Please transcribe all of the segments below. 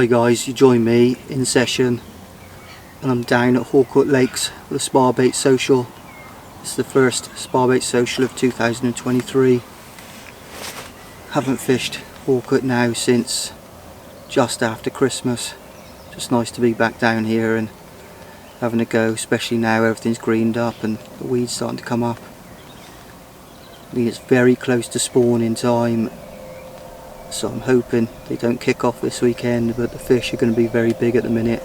Hi guys, you join me in session and I'm down at Horcott Lakes for the Spa Bait Social. It's the first Spa Bait Social of 2023. Haven't fished Horcott now since just after Christmas. Just nice to be back down here and having a go, especially now everything's greened up and the weeds starting to come up. I mean, it's very close to spawning time, so I'm hoping they don't kick off this weekend, but the fish are going to be very big at the minute,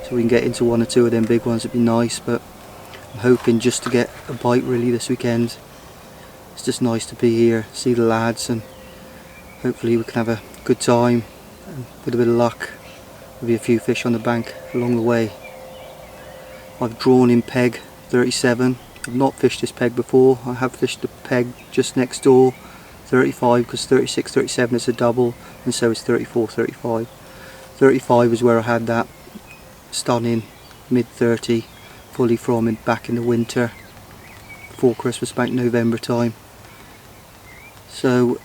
so we can get into one or two of them big ones. It'd be nice, but I'm hoping just to get a bite really this weekend. It's just nice to be here, see the lads, and hopefully we can have a good time, and with a bit of luck there'll be a few fish on the bank along the way. I've drawn in peg 37. I've not fished this peg before. I have fished the peg just next door, 35, because 36, 37 is a double, and so is 34, 35. 35 is where I had that stunning mid-30 fully from back in the winter before Christmas, about November time. So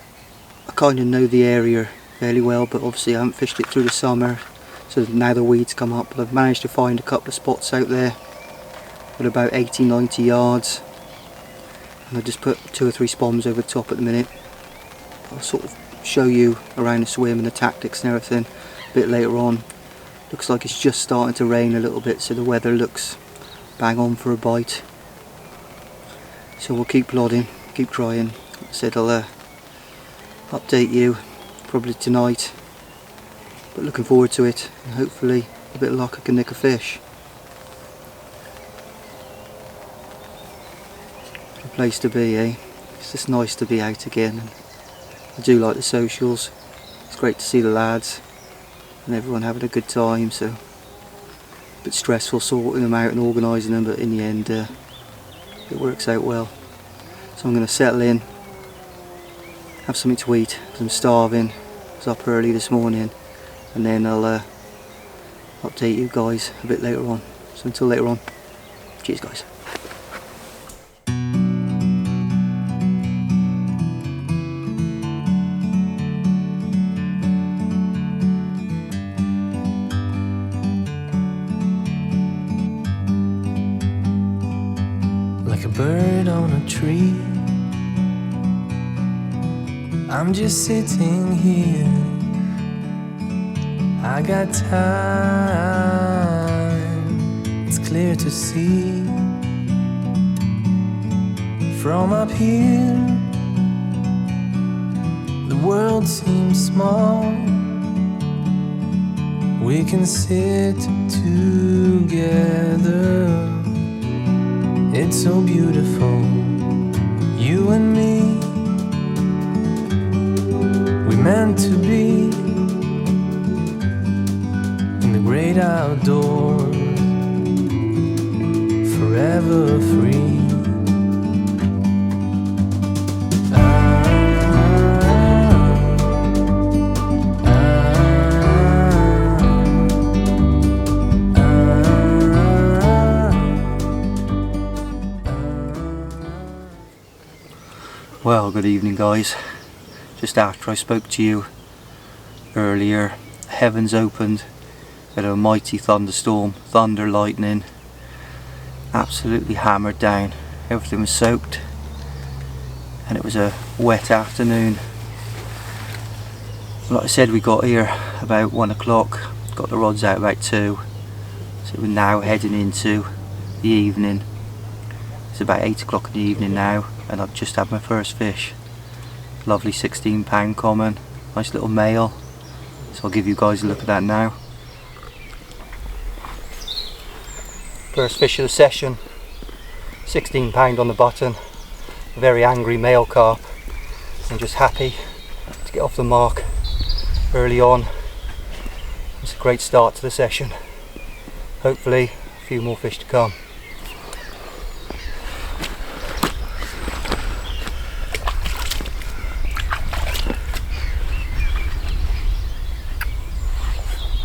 I kind of know the area fairly well, but obviously I haven't fished it through the summer, so now the weeds come up. But I've managed to find a couple of spots out there at about 80-90 yards, and I just put 2 or 3 spoms over the top at the minute. I'll sort of show you around the swim and the tactics and everything a bit later on. Looks like it's just starting to rain a little bit, so the weather looks bang on for a bite. So we'll keep plodding, keep trying. Like I said, I'll update you probably tonight, but looking forward to it, and hopefully a bit of luck I can nick a fish. Good place to be, eh? It's just nice to be out again. I do like the socials. It's great to see the lads and everyone having a good time, so a bit stressful sorting them out and organising them, but in the end it works out well. So I'm going to settle in, have something to eat because I'm starving. I was up early this morning, and then I'll update you guys a bit later on. So until later on, cheers guys. Like a bird on a tree, I'm just sitting here. I got time, it's clear to see. From up here, the world seems small. We can sit together. It's so beautiful, you and me. We meant to be in the great outdoors, forever free. Well, good evening guys. Just after I spoke to you earlier, heavens opened with a mighty thunderstorm, thunder, lightning, absolutely hammered down. Everything was soaked and it was a wet afternoon. Like I said, we got here about 1 o'clock, got the rods out about 2, so we're now heading into the evening. It's about 8 o'clock in the evening now, and I've just had my first fish. Lovely 16-pound common, nice little male. So I'll give you guys a look at that now. First fish of the session, 16-pound on the button. A very angry male carp. I'm just happy to get off the mark early on. It's a great start to the session. Hopefully a few more fish to come.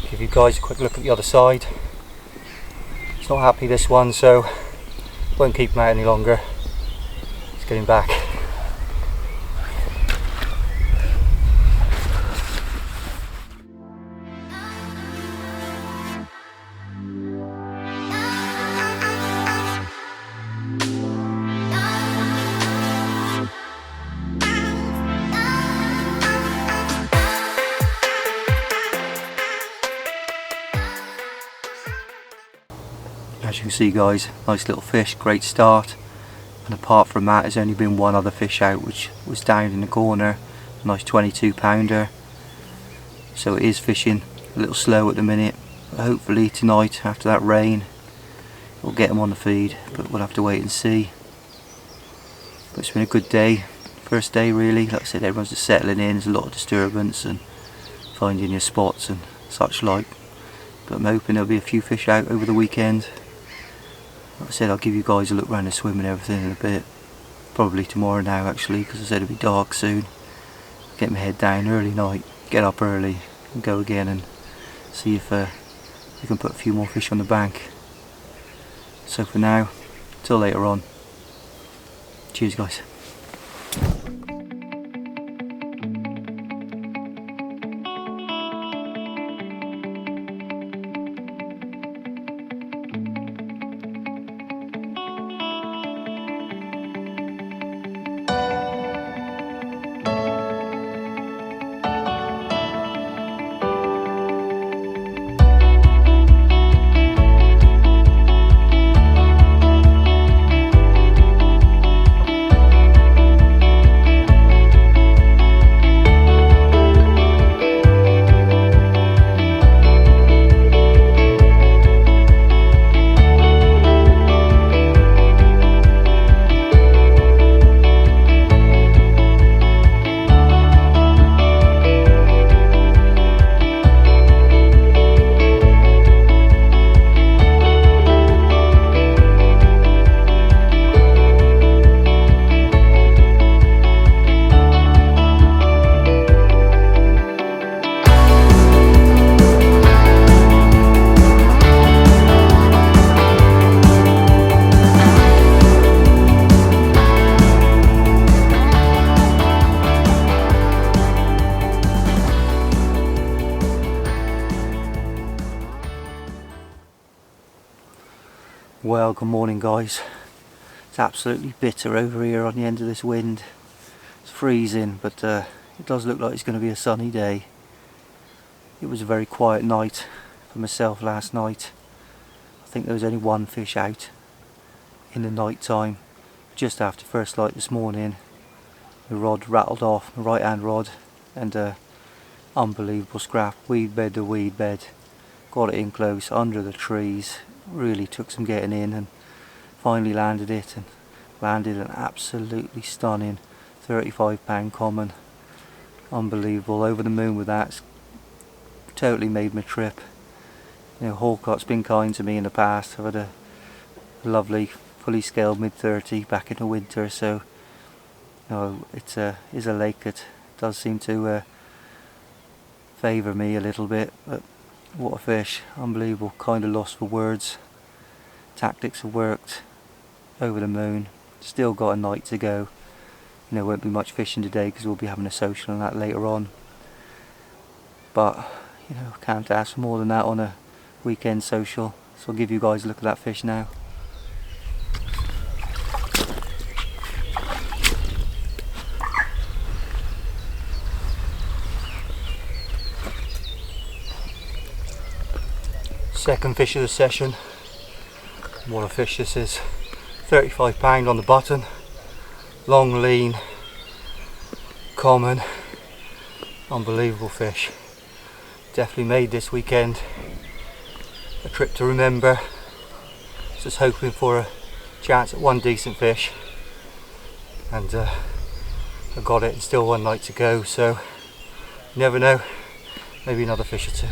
Give you guys a quick look at the other side. It's not happy, this one, so won't keep him out any longer. Let's get him back. can see, guys, nice little fish, great start. And apart from that, there's only been one other fish out, which was down in the corner, a nice 22 pounder. So it is fishing a little slow at the minute, but hopefully tonight after that rain we'll get them on the feed, but we'll have to wait and see. But it's been a good day, first day really. Like I said, everyone's just settling in, there's a lot of disturbance and finding your spots and such like, but I'm hoping there'll be a few fish out over the weekend. Like I said, I'll give you guys a look around the swim and everything in a bit, probably tomorrow now actually, because I said it'll be dark soon. Get my head down early night, get up early and go again and see if we can put a few more fish on the bank. So for now, till later on, cheers guys. Well, good morning guys. It's absolutely bitter over here on the end of this wind. It's freezing, but it does look like it's going to be a sunny day. It was a very quiet night for myself last night. I think there was only one fish out in the night time. Just after first light this morning, the rod rattled off, the right hand rod, and unbelievable scrap, weed bed to weed bed. Got it in close under the trees, really took some getting in and finally landed it, and landed an absolutely stunning 35 pound common. Unbelievable, over the moon with that. It's totally made my trip. You know, Horcott's been kind to me in the past. I've had a lovely fully scaled mid-30 back in the winter, so you know, it is a lake that does seem to favour me a little bit, but what a fish, unbelievable, kind of lost for words. Tactics have worked, over the moon, still got a night to go. You know, won't be much fishing today because we'll be having a social and that later on. But, you know, can't ask for more than that on a weekend social. So I'll give you guys a look at that fish now. Second fish of the session. What a fish this is. 35 pound on the button. Long, lean, common. Unbelievable fish. Definitely made this weekend a trip to remember. Just hoping for a chance at one decent fish. And I got it, and still one night to go, so you never know. Maybe another fish or two.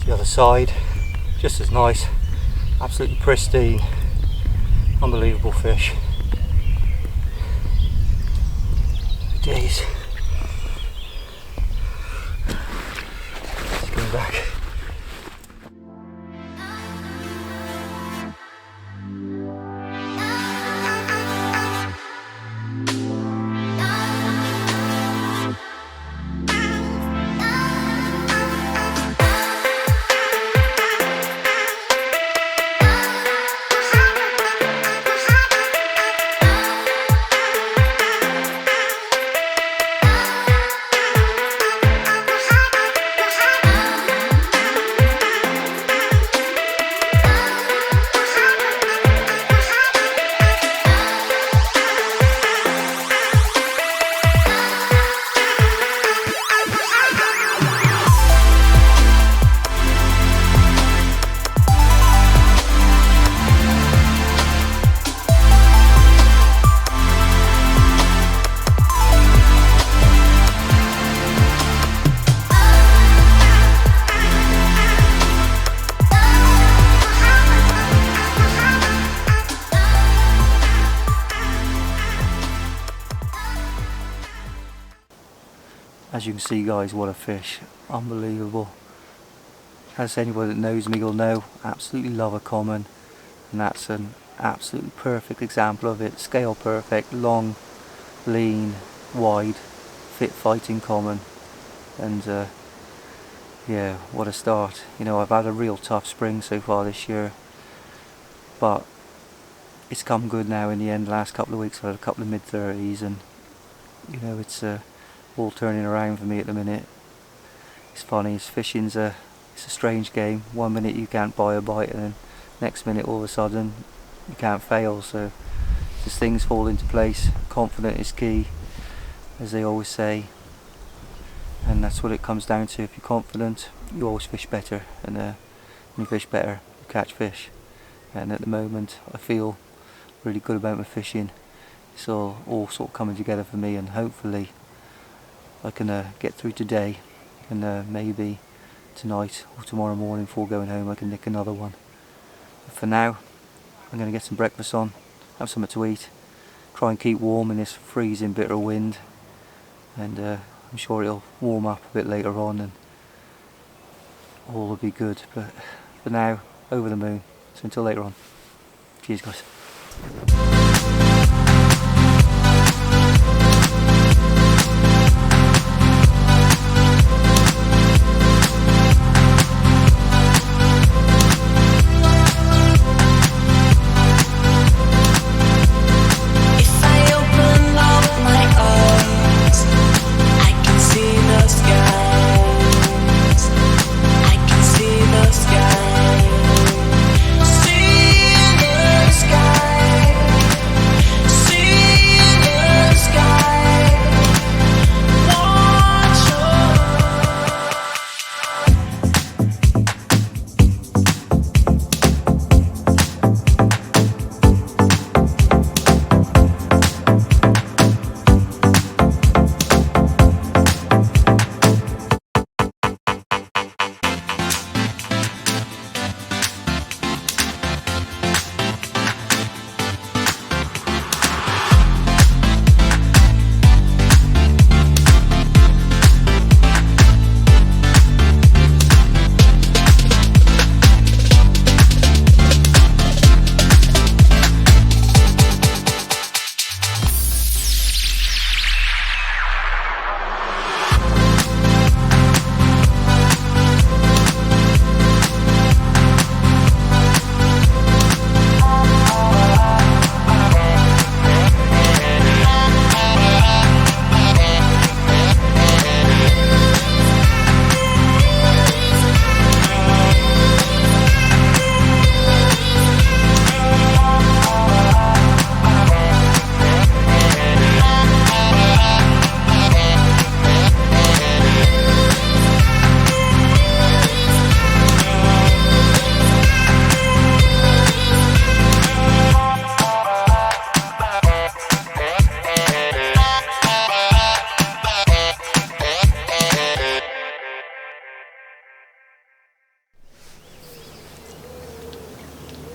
The other side, just as nice, absolutely pristine, unbelievable fish. Days. Let's go back. As you can see guys, what a fish, unbelievable. As anyone that knows me will know, absolutely love a common, and that's an absolutely perfect example of it. Scale perfect, long, lean, wide, fit fighting common, and yeah, what a start. You know, I've had a real tough spring so far this year, but it's come good now in the end. Last couple of weeks I've had a couple of mid-30s, and you know, it's all turning around for me at the minute. It's funny, it's a strange game. One minute you can't buy a bite, and then next minute all of a sudden you can't fail. So just things fall into place. Confidence is key, as they always say, and that's what it comes down to. If you're confident, you always fish better, and when you fish better, you catch fish. And at the moment I feel really good about my fishing. It's all sort of coming together for me, and hopefully I can get through today, and maybe tonight or tomorrow morning before going home I can nick another one. But for now, I'm going to get some breakfast on, have something to eat, try and keep warm in this freezing bitter wind, and I'm sure it'll warm up a bit later on and all will be good. But for now, over the moon. So until later on, cheers guys.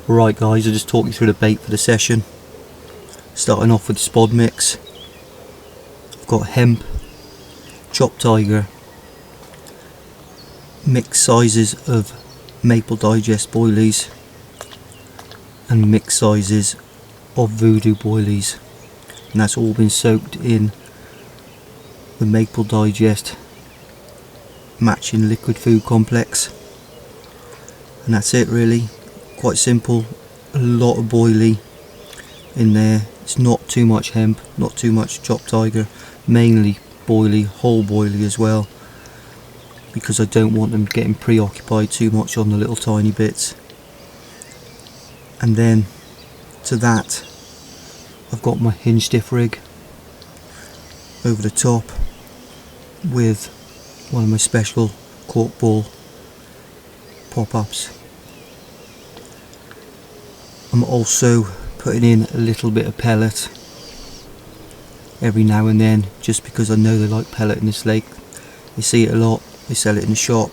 Right guys, I'll just talk you through the bait for the session. Starting off with the spod mix. I've got hemp, chopped tiger, mixed sizes of maple digest boilies, and mixed sizes of voodoo boilies, and that's all been soaked in the maple digest matching liquid food complex, and that's it really. Quite simple. A lot of boilie in there. It's not too much hemp, not too much chopped tiger, mainly boilie, whole boilie as well, because I don't want them getting preoccupied too much on the little tiny bits. And then to that I've got my hinge stiff rig over the top with one of my special cork ball pop-ups. I'm also putting in a little bit of pellet every now and then, just because I know they like pellet in this lake. They see it a lot, they sell it in the shop,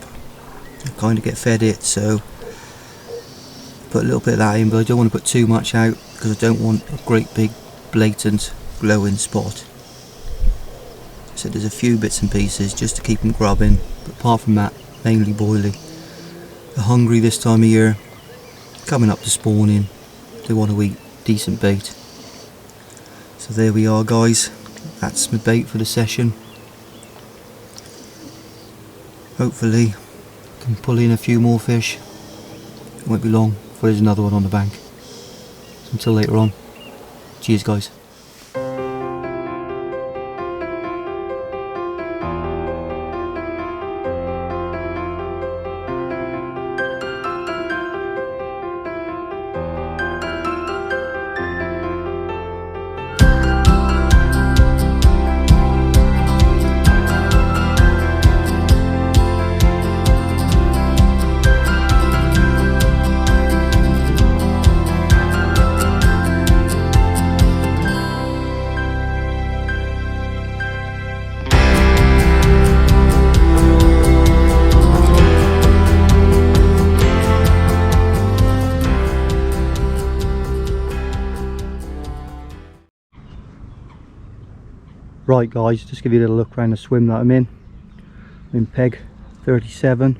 I kind of get fed it, so put a little bit of that in, but I don't want to put too much out because I don't want a great big blatant glowing spot. So there's a few bits and pieces just to keep them grubbing, but apart from that, mainly boilie. They're hungry this time of year, coming up to spawning. They want to eat decent bait. So there we are, guys. That's my bait for the session. Hopefully I can pull in a few more fish. It won't be long before there's another one on the bank. So until later on, cheers guys. Right guys, just give you a little look around the swim that I'm in peg 37.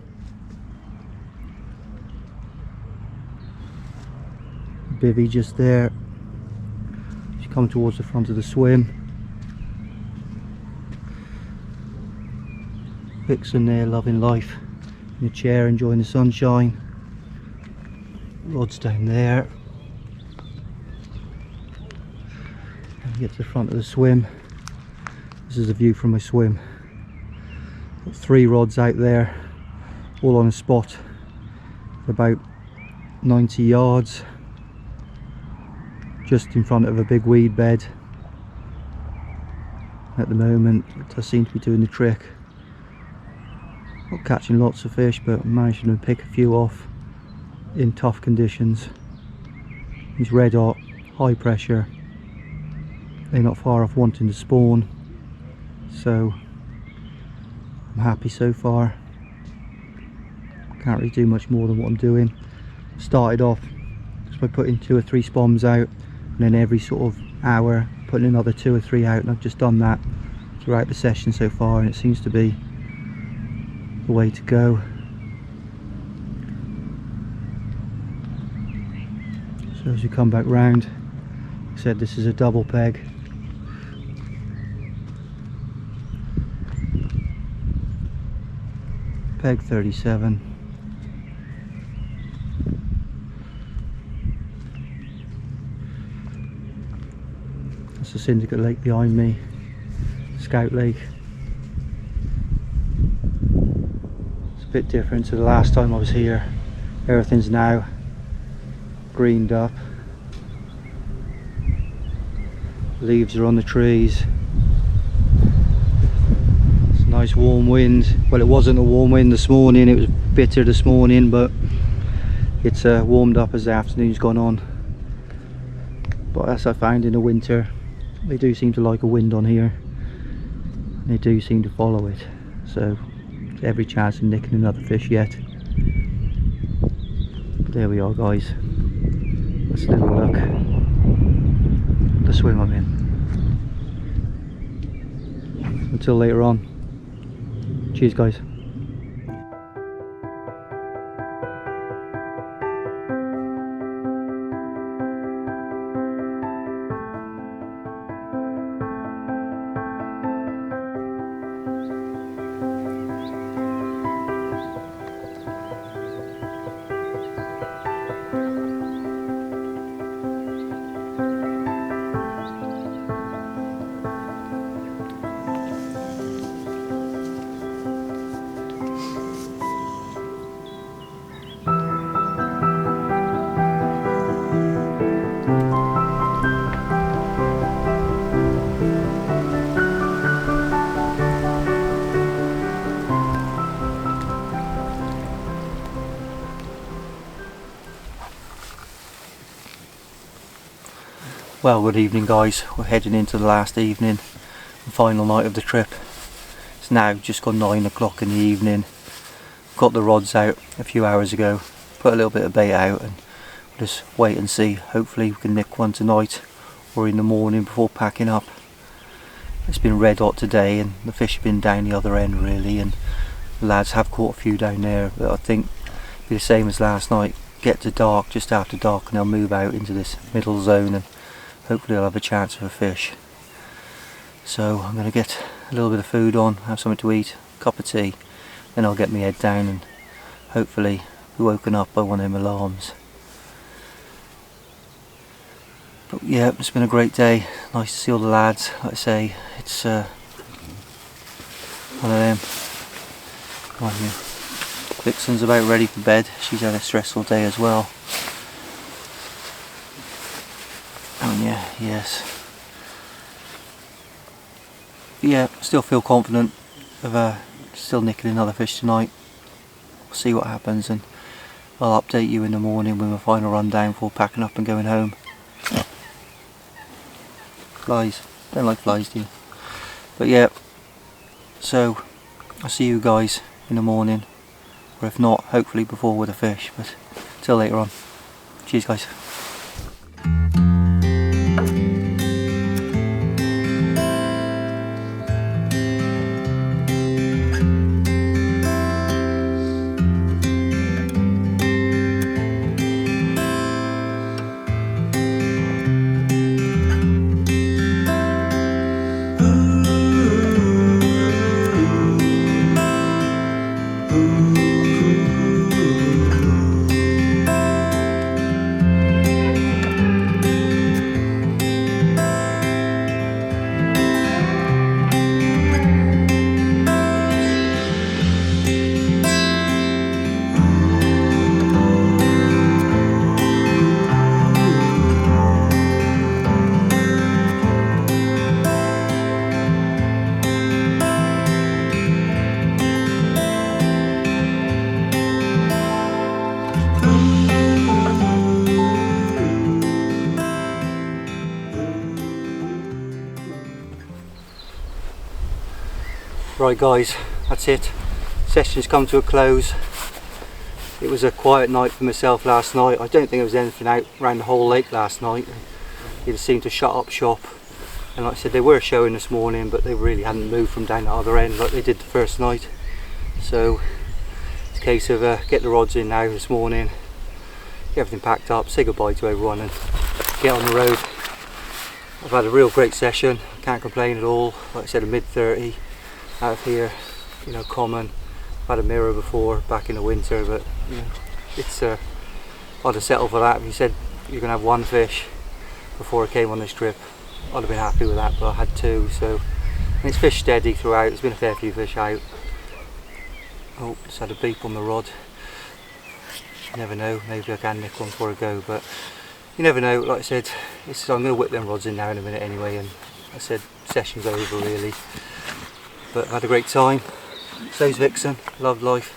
Bivvy just there. She's coming towards the front of the swim. Vixen there loving life in a chair enjoying the sunshine. Rod's down there. And get to the front of the swim. This is a view from my swim. Got 3 rods out there, all on a spot for about 90 yards, just in front of a big weed bed. At the moment, it does seem to be doing the trick. Not catching lots of fish, but managing to pick a few off in tough conditions. It's red hot, high pressure. They're not far off wanting to spawn. So I'm happy so far. Can't really do much more than what I'm doing. Started off just by putting 2 or 3 spoms out, and then every sort of hour putting another 2 or 3 out, and I've just done that throughout the session so far, and it seems to be the way to go. So as we come back round, like I said, this is a double peg. Peg 37. That's the Syndicate Lake behind me, Scout Lake. It's a bit different to the last time I was here. Everything's now greened up. Leaves are on the trees. Nice warm wind. Well, it wasn't a warm wind this morning, it was bitter this morning, but it's warmed up as the afternoon's gone on. But as I found in the winter, they do seem to like a wind on here. They do seem to follow it, so every chance of nicking another fish yet. But there we are guys, let's have a little look at the swim I'm in. Until later on, cheers guys. Well, good evening guys, we're heading into the last evening and final night of the trip. It's now just gone 9 o'clock in the evening. Got the rods out a few hours ago, put a little bit of bait out, and we'll just wait and see. Hopefully we can nick one tonight or in the morning before packing up. It's been red hot today and the fish have been down the other end really, and the lads have caught a few down there, but I think it'll be the same as last night. Get to dark, just after dark, and they'll move out into this middle zone and hopefully I'll have a chance for a fish. So I'm going to get a little bit of food on, have something to eat, a cup of tea, then I'll get my head down and hopefully be woken up by one of them alarms. But yeah, it's been a great day. Nice to see all the lads. Like I say, it's one of them. Right here. Vixen's about ready for bed. She's had a stressful day as well. Oh yeah, yes. But yeah, still feel confident of still nicking another fish tonight. We'll see what happens and I'll update you in the morning with my final rundown for packing up and going home. Flies. Don't like flies, do you? But yeah, so I'll see you guys in the morning, or if not, hopefully before with a fish, but till later on. Cheers guys. Right guys, that's it. Session's come to a close. It was a quiet night for myself last night. I don't think there was anything out around the whole lake last night. It seemed to shut up shop. And like I said, they were showing this morning, but they really hadn't moved from down the other end like they did the first night. So it's a case of get the rods in now this morning, get everything packed up, say goodbye to everyone and get on the road. I've had a real great session, can't complain at all. Like I said, a mid-30 out of here, you know, common. I've had a mirror before back in the winter, but you know, it's I'd have settled for that. If you said you're gonna have one fish before I came on this trip, I'd have been happy with that, but I had two, so and it's fish steady throughout. There's been a fair few fish out. Oh, just had a beep on the rod. You never know, maybe I can nick one before I go, but you never know. Like I said, I'm going to whip them rods in now in a minute anyway, and I said session's over really. But I had a great time. So's Vixen, loved life.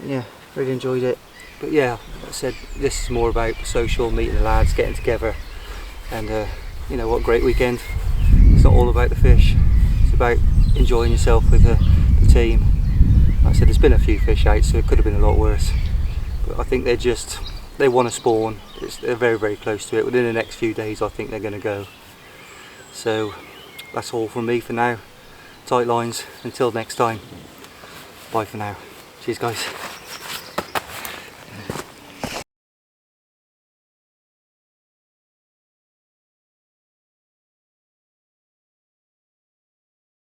Yeah, really enjoyed it. But yeah, like I said, this is more about social, meeting the lads, getting together, and you know, what a great weekend. It's not all about the fish, it's about enjoying yourself with the team. Like I said, there's been a few fish out, so it could have been a lot worse. But I think they want to spawn. They're very, very close to it. Within the next few days, I think they're going to go. So that's all from me for now. Tight lines, until next time. Bye for now. Cheers guys.